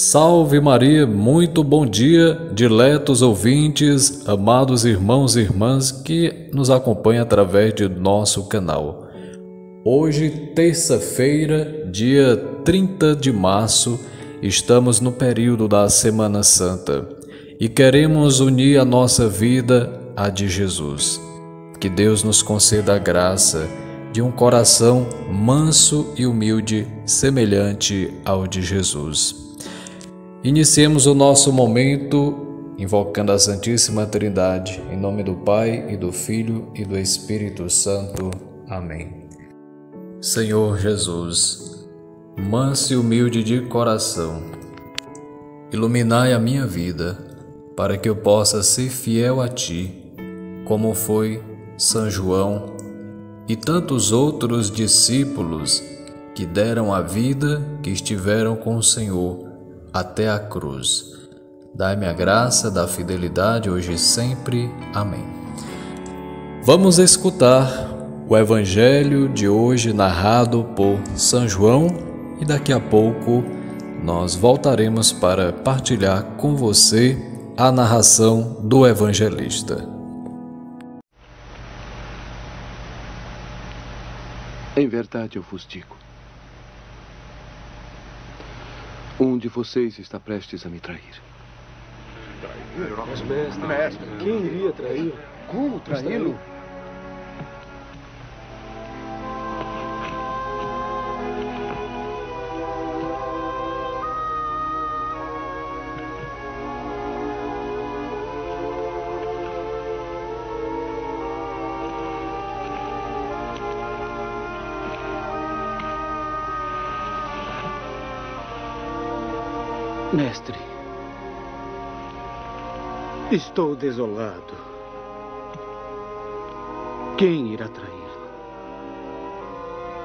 Salve Maria, muito bom dia, diletos ouvintes, amados irmãos e irmãs que nos acompanham através de nosso canal. Hoje, terça-feira, dia 30 de março, estamos no período da Semana Santa e queremos unir a nossa vida à de Jesus. Que Deus nos conceda a graça de um coração manso e humilde, semelhante ao de Jesus. Iniciemos o nosso momento invocando a Santíssima Trindade, em nome do Pai, e do Filho, e do Espírito Santo. Amém. Senhor Jesus, manso e humilde de coração, iluminai a minha vida, para que eu possa ser fiel a Ti, como foi São João e tantos outros discípulos que deram a vida, que estiveram com o Senhor até a cruz. Dai-me a graça da fidelidade hoje e sempre. Amém. Vamos escutar o Evangelho de hoje narrado por São João e daqui a pouco nós voltaremos para partilhar com você a narração do evangelista. Em verdade eu vos digo, um de vocês está prestes a me trair. Trair? Mas, mestre, quem iria trair? Como traí-lo? Mestre, estou desolado. Quem irá traí-lo?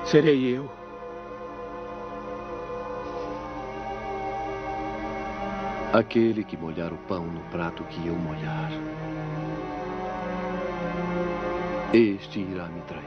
Serei eu? Aquele que molhar o pão no prato que eu molhar, este irá me trair.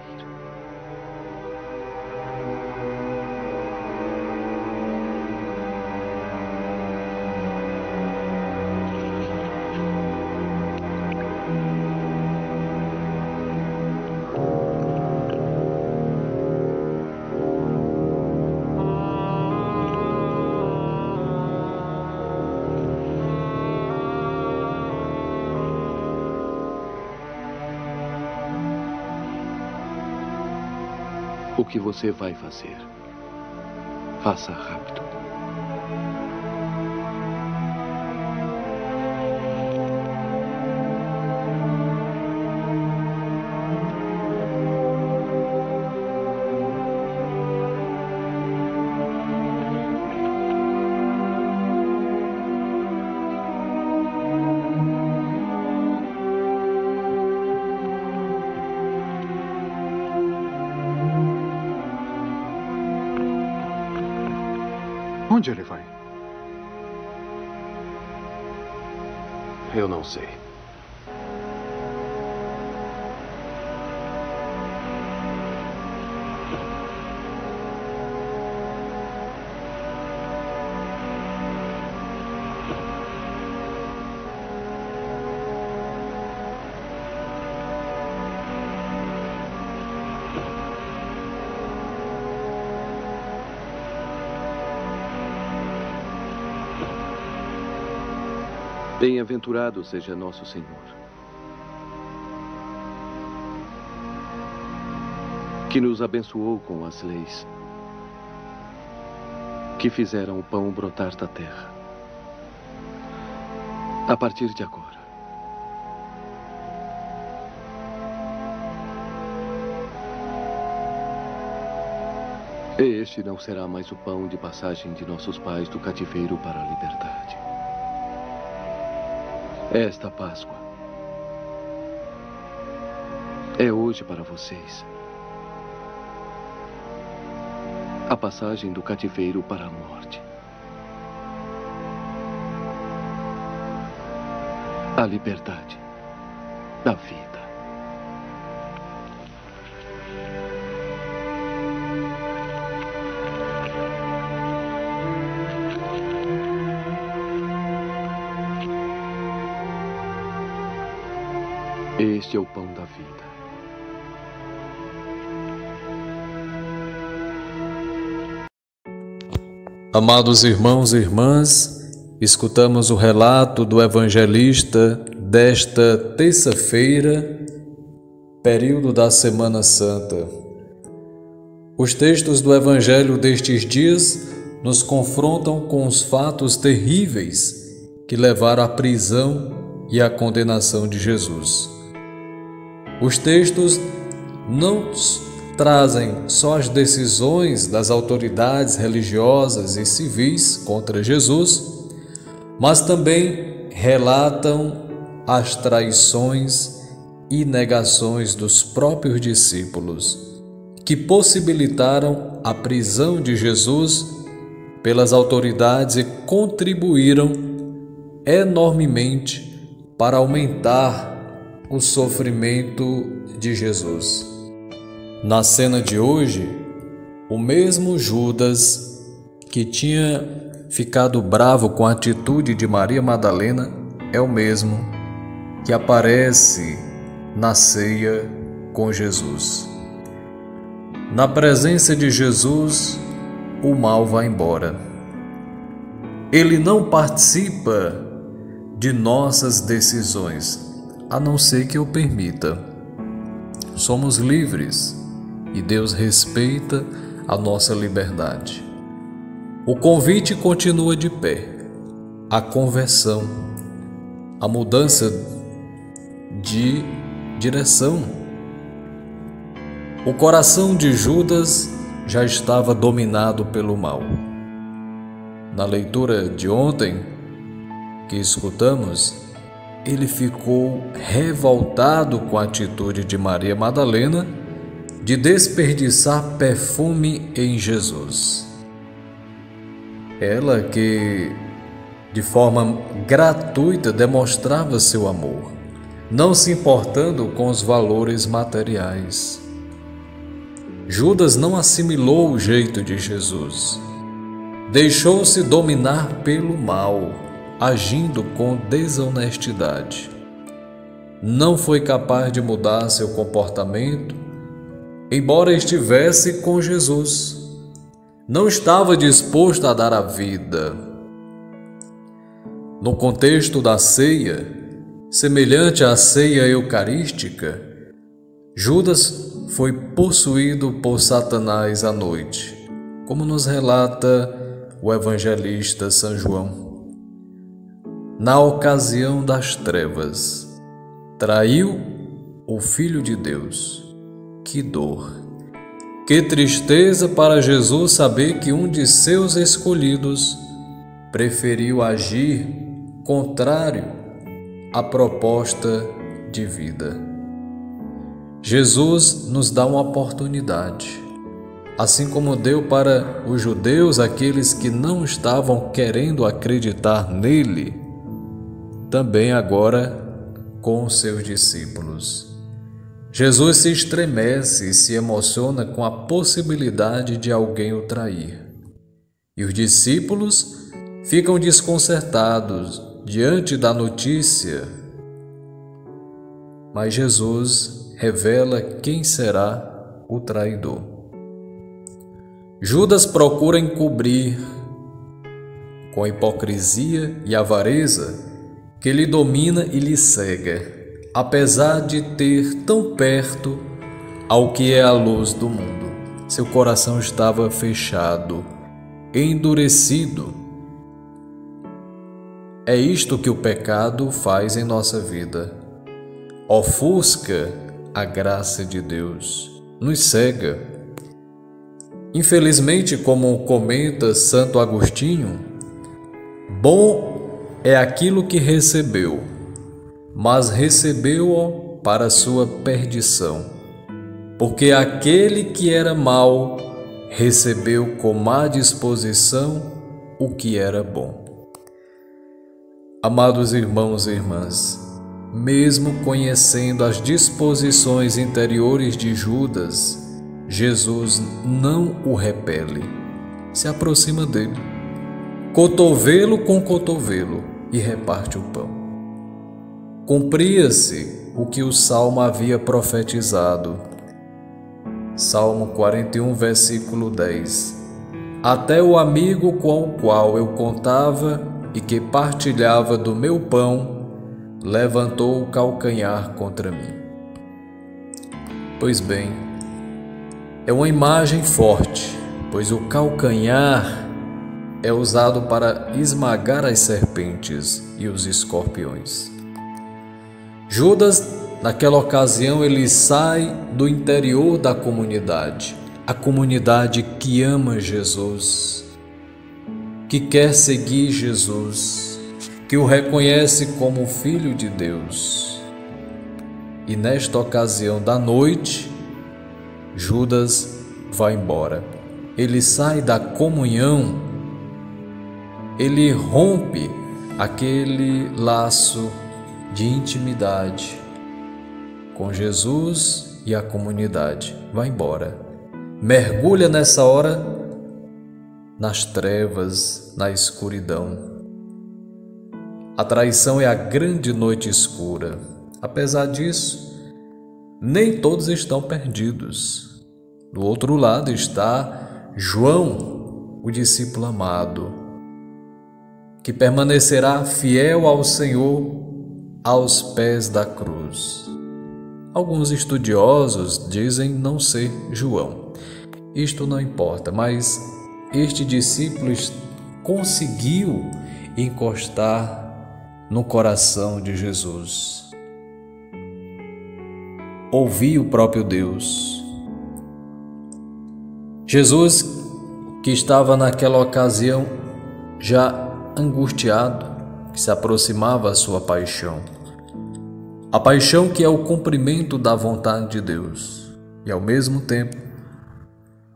O que você vai fazer? Faça rápido. Onde ele vai? Eu não sei. Bem-aventurado seja nosso Senhor. Que nos abençoou com as leis que fizeram o pão brotar da terra. A partir de agora, este não será mais o pão de passagem de nossos pais do cativeiro para a liberdade. Esta Páscoa é hoje para vocês a passagem do cativeiro para a morte, a liberdade da vida. Este é o pão da vida. Amados irmãos e irmãs, escutamos o relato do evangelista desta terça-feira, período da Semana Santa. Os textos do Evangelho destes dias nos confrontam com os fatos terríveis que levaram à prisão e à condenação de Jesus. Os textos não trazem só as decisões das autoridades religiosas e civis contra Jesus, mas também relatam as traições e negações dos próprios discípulos, que possibilitaram a prisão de Jesus pelas autoridades e contribuíram enormemente para aumentar o sofrimento de Jesus. Na cena de hoje, o mesmo Judas que tinha ficado bravo com a atitude de Maria Madalena é o mesmo que aparece na ceia com Jesus. Na presença de Jesus, o mal vai embora. Ele não participa de nossas decisões, a não ser que eu permita. Somos livres e Deus respeita a nossa liberdade. O convite continua de pé, a conversão, a mudança de direção. O coração de Judas já estava dominado pelo mal. Na leitura de ontem que escutamos, ele ficou revoltado com a atitude de Maria Madalena de desperdiçar perfume em Jesus. Ela que, de forma gratuita, demonstrava seu amor, não se importando com os valores materiais. Judas não assimilou o jeito de Jesus. Deixou-se dominar pelo mal, agindo com desonestidade. Não foi capaz de mudar seu comportamento, embora estivesse com Jesus. Não estava disposto a dar a vida. No contexto da ceia, semelhante à ceia eucarística, Judas foi possuído por Satanás à noite, como nos relata o evangelista São João. Na ocasião das trevas, traiu o Filho de Deus. Que dor! Que tristeza para Jesus saber que um de seus escolhidos preferiu agir contrário à proposta de vida. Jesus nos dá uma oportunidade, assim como deu para os judeus, aqueles que não estavam querendo acreditar nele, também agora com os seus discípulos. Jesus se estremece e se emociona com a possibilidade de alguém o trair. E os discípulos ficam desconcertados diante da notícia. Mas Jesus revela quem será o traidor. Judas procura encobrir, com a hipocrisia e avareza que lhe domina e lhe cega, apesar de ter tão perto ao que é a luz do mundo. Seu coração estava fechado, endurecido. É isto que o pecado faz em nossa vida. Ofusca a graça de Deus, nos cega. Infelizmente, como comenta Santo Agostinho, bom é aquilo que recebeu, mas recebeu-o para sua perdição, porque aquele que era mau recebeu com má disposição o que era bom. Amados irmãos e irmãs, mesmo conhecendo as disposições interiores de Judas, Jesus não o repele, se aproxima dele, cotovelo com cotovelo, e reparte o pão. Cumpria-se o que o Salmo havia profetizado. Salmo 41, versículo 10. Até o amigo com o qual eu contava e que partilhava do meu pão, levantou o calcanhar contra mim. Pois bem, é uma imagem forte, pois o calcanhar é usado para esmagar as serpentes e os escorpiões. Judas, naquela ocasião, ele sai do interior da comunidade, a comunidade que ama Jesus, que quer seguir Jesus, que o reconhece como Filho de Deus. E nesta ocasião da noite, Judas vai embora. Ele sai da comunhão, ele rompe aquele laço de intimidade com Jesus e a comunidade. Vai embora. Mergulha nessa hora nas trevas, na escuridão. A traição é a grande noite escura. Apesar disso, nem todos estão perdidos. Do outro lado está João, o discípulo amado, que permanecerá fiel ao Senhor aos pés da cruz. Alguns estudiosos dizem não ser João. Isto não importa, mas este discípulo conseguiu encostar no coração de Jesus. Ouvir o próprio Deus. Jesus, que estava naquela ocasião já angustiado, que se aproximava a sua paixão. A paixão que é o cumprimento da vontade de Deus e, ao mesmo tempo,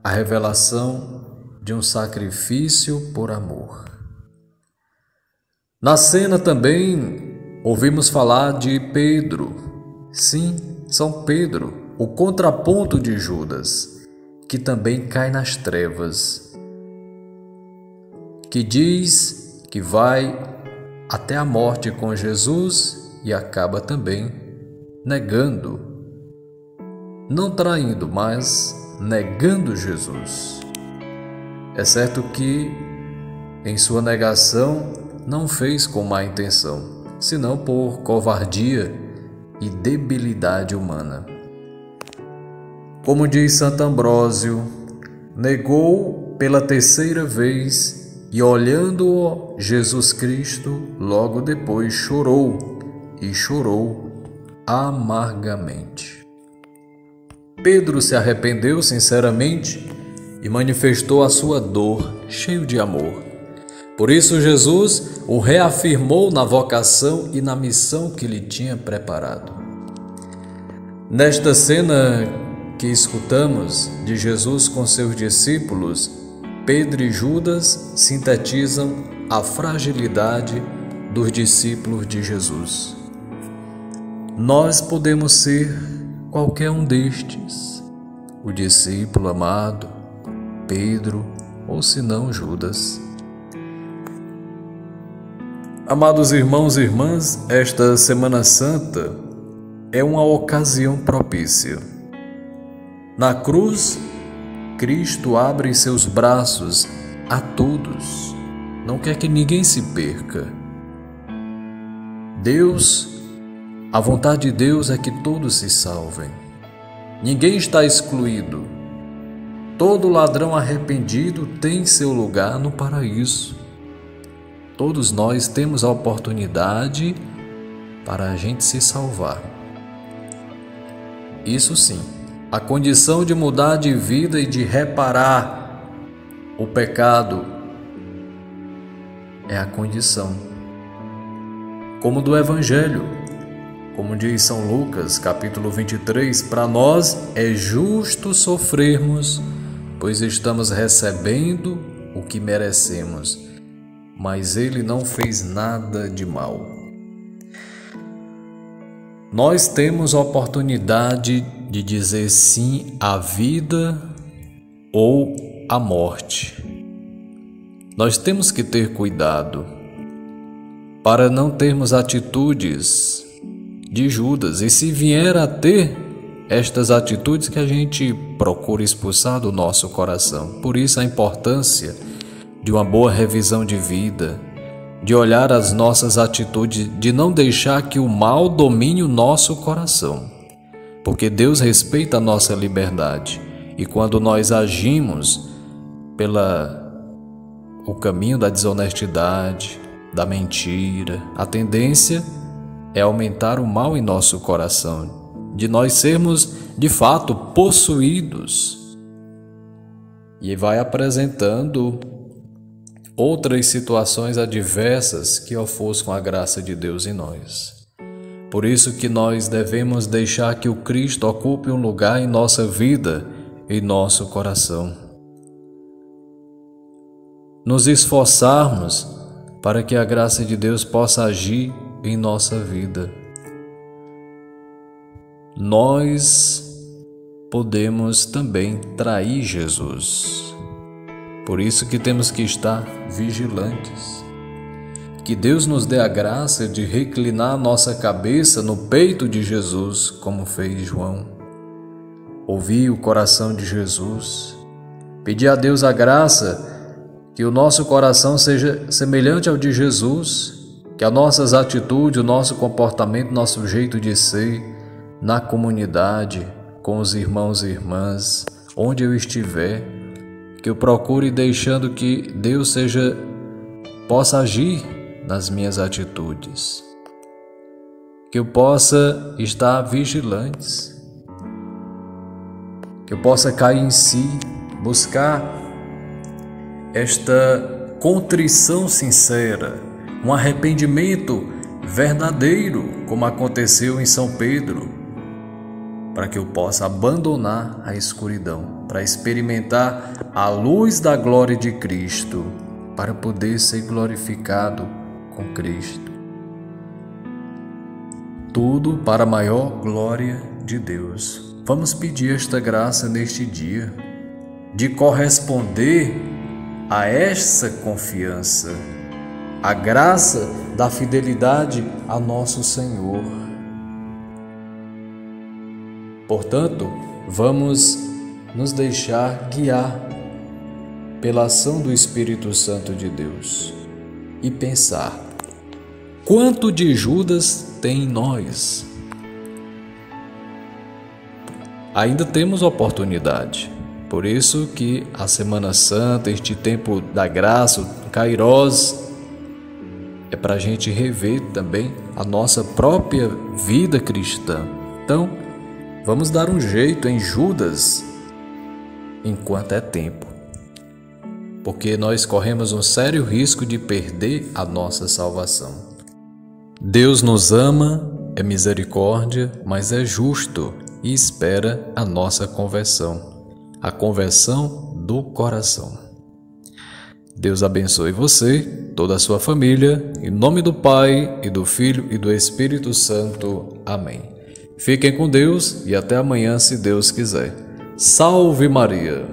a revelação de um sacrifício por amor. Na cena também ouvimos falar de Pedro. Sim, São Pedro, o contraponto de Judas, que também cai nas trevas, que diz que vai até a morte com Jesus e acaba também negando, não traindo, mas negando Jesus. É certo que em sua negação não fez com má intenção, senão por covardia e debilidade humana. Como diz Santo Ambrósio, negou pela terceira vez e, olhando-o Jesus Cristo, logo depois chorou, e chorou amargamente. Pedro se arrependeu sinceramente e manifestou a sua dor, cheio de amor. Por isso Jesus o reafirmou na vocação e na missão que lhe tinha preparado. Nesta cena que escutamos de Jesus com seus discípulos, Pedro e Judas sintetizam a fragilidade dos discípulos de Jesus. Nós podemos ser qualquer um destes, o discípulo amado, Pedro, ou se não Judas. Amados irmãos e irmãs, esta Semana Santa é uma ocasião propícia. Na cruz, Cristo abre seus braços a todos, não quer que ninguém se perca. A vontade de Deus é que todos se salvem. Ninguém está excluído. Todo ladrão arrependido tem seu lugar no paraíso. Todos nós temos a oportunidade para a gente se salvar. Isso sim, a condição de mudar de vida e de reparar o pecado é a condição. Como do Evangelho, como diz São Lucas, capítulo 23, para nós é justo sofrermos, pois estamos recebendo o que merecemos, mas Ele não fez nada de mal. Nós temos a oportunidade de dizer sim à vida ou à morte. Nós temos que ter cuidado para não termos atitudes de Judas. E se vier a ter estas atitudes, que a gente procure expulsar do nosso coração. Por isso a importância de uma boa revisão de vida, de olhar as nossas atitudes, de não deixar que o mal domine o nosso coração. Porque Deus respeita a nossa liberdade. E quando nós agimos o caminho da desonestidade, da mentira, a tendência é aumentar o mal em nosso coração, de nós sermos de fato possuídos. E vai apresentando outras situações adversas que ofuscam a graça de Deus em nós. Por isso que nós devemos deixar que o Cristo ocupe um lugar em nossa vida, em nosso coração. Nos esforçarmos para que a graça de Deus possa agir em nossa vida. Nós podemos também trair Jesus. Por isso que temos que estar vigilantes. Que Deus nos dê a graça de reclinar nossa cabeça no peito de Jesus, como fez João. Ouvir o coração de Jesus. Pedir a Deus a graça que o nosso coração seja semelhante ao de Jesus, que as nossas atitudes, o nosso comportamento, nosso jeito de ser na comunidade, com os irmãos e irmãs, onde eu estiver, que eu procure deixando que Deus possa agir nas minhas atitudes, que eu possa estar vigilante, que eu possa cair em si, buscar esta contrição sincera, um arrependimento verdadeiro, como aconteceu em São Pedro, para que eu possa abandonar a escuridão, para experimentar a luz da glória de Cristo, para poder ser glorificado com Cristo. Tudo para a maior glória de Deus. Vamos pedir esta graça neste dia, de corresponder a essa confiança, a graça da fidelidade a nosso Senhor. Portanto, vamos nos deixar guiar pela ação do Espírito Santo de Deus e pensar: quanto de Judas tem em nós? Ainda temos oportunidade. Por isso que a Semana Santa, este tempo da graça, o Kairos, é para a gente rever também a nossa própria vida cristã. Então, vamos dar um jeito em Judas enquanto é tempo, porque nós corremos um sério risco de perder a nossa salvação. Deus nos ama, é misericórdia, mas é justo e espera a nossa conversão. A conversão do coração. Deus abençoe você, toda a sua família, em nome do Pai, e do Filho e do Espírito Santo. Amém. Fiquem com Deus e até amanhã, se Deus quiser. Salve Maria!